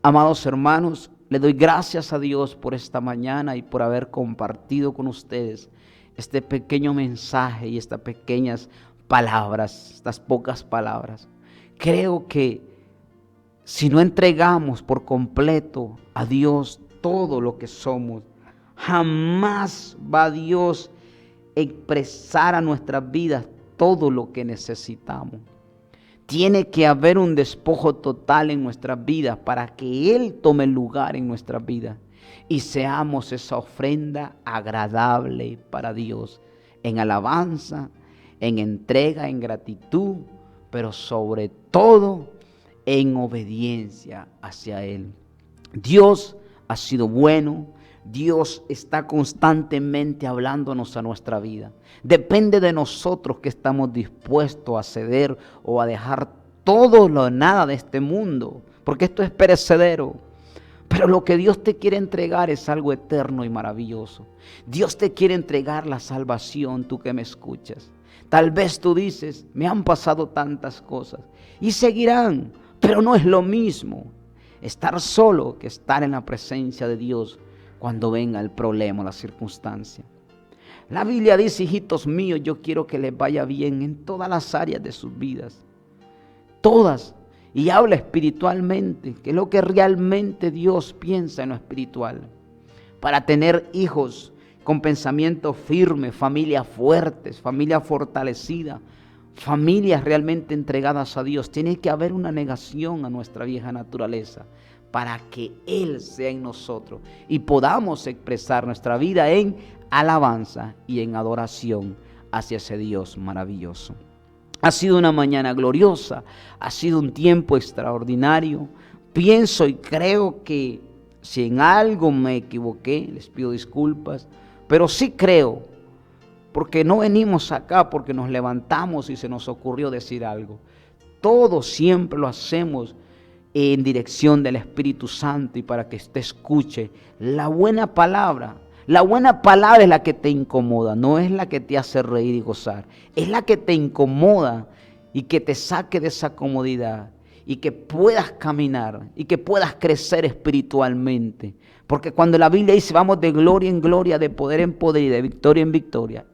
Speaker 3: Amados hermanos, le doy gracias a Dios por esta mañana y por haber compartido con ustedes este pequeño mensaje y estas pequeñas palabras, estas pocas palabras. Creo que si no entregamos por completo a Dios todo lo que somos, jamás va Dios a expresar a nuestras vidas todo lo que necesitamos. Tiene que haber un despojo total en nuestras vidas para que Él tome lugar en nuestras vidas y seamos esa ofrenda agradable para Dios, en alabanza, en entrega, en gratitud, pero sobre todo en obediencia hacia Él. Dios ha sido bueno. Dios está constantemente hablándonos a nuestra vida. Depende de nosotros que estamos dispuestos a ceder o a dejar todo lo nada de este mundo, porque esto es perecedero. Pero lo que Dios te quiere entregar es algo eterno y maravilloso. Dios te quiere entregar la salvación, tú que me escuchas. Tal vez tú dices, me han pasado tantas cosas y seguirán, pero no es lo mismo estar solo que estar en la presencia de Dios cuando venga el problema o la circunstancia. La Biblia dice, hijitos míos, yo quiero que les vaya bien en todas las áreas de sus vidas. Todas. Y habla espiritualmente, que es lo que realmente Dios piensa en lo espiritual. Para tener hijos con pensamiento firme, familias fuertes, familia fortalecida, familias realmente entregadas a Dios, tiene que haber una negación a nuestra vieja naturaleza, para que Él sea en nosotros y podamos expresar nuestra vida en alabanza y en adoración hacia ese Dios maravilloso. Ha sido una mañana gloriosa, ha sido un tiempo extraordinario. Pienso y creo que si en algo me equivoqué, les pido disculpas, pero sí creo, porque no venimos acá porque nos levantamos y se nos ocurrió decir algo. Todo siempre lo hacemos en dirección del Espíritu Santo y para que usted escuche la buena palabra. La buena palabra es la que te incomoda, no es la que te hace reír y gozar. Es la que te incomoda y que te saque de esa comodidad y que puedas caminar y que puedas crecer espiritualmente. Porque cuando la Biblia dice vamos de gloria en gloria, de poder en poder y de victoria en victoria,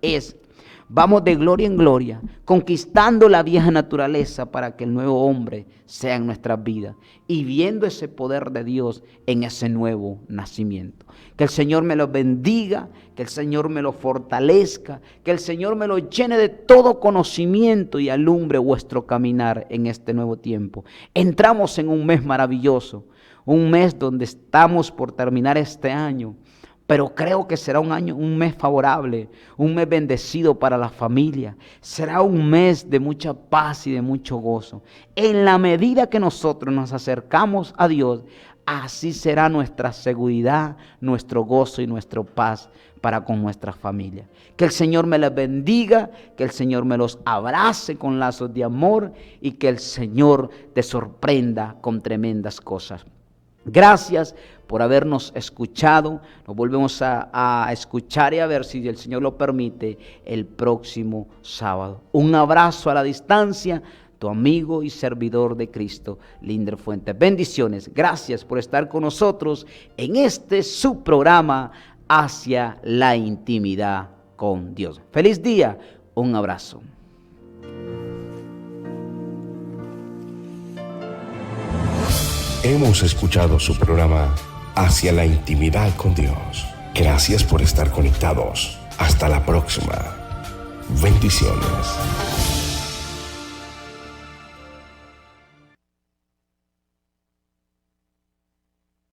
Speaker 3: vamos de gloria en gloria, conquistando la vieja naturaleza para que el nuevo hombre sea en nuestras vidas y viendo ese poder de Dios en ese nuevo nacimiento. Que el Señor me lo bendiga, que el Señor me lo fortalezca, que el Señor me lo llene de todo conocimiento y alumbre vuestro caminar en este nuevo tiempo. Entramos en un mes maravilloso, un mes donde estamos por terminar este año. Pero creo que será un mes favorable, un mes bendecido para la familia. Será un mes de mucha paz y de mucho gozo. En la medida que nosotros nos acercamos a Dios, así será nuestra seguridad, nuestro gozo y nuestra paz para con nuestra familia. Que el Señor me les bendiga, que el Señor me los abrace con lazos de amor y que el Señor te sorprenda con tremendas cosas. Gracias por habernos escuchado. Nos volvemos a escuchar y a ver, si el Señor lo permite, el próximo sábado. Un abrazo a la distancia, tu amigo y servidor de Cristo, Linder Fuentes. Bendiciones. Gracias por estar con nosotros en este su programa Hacia la Intimidad con Dios. Feliz día. Un abrazo.
Speaker 2: Hemos escuchado su programa Hacia la Intimidad con Dios. Gracias por estar conectados. Hasta la próxima. Bendiciones.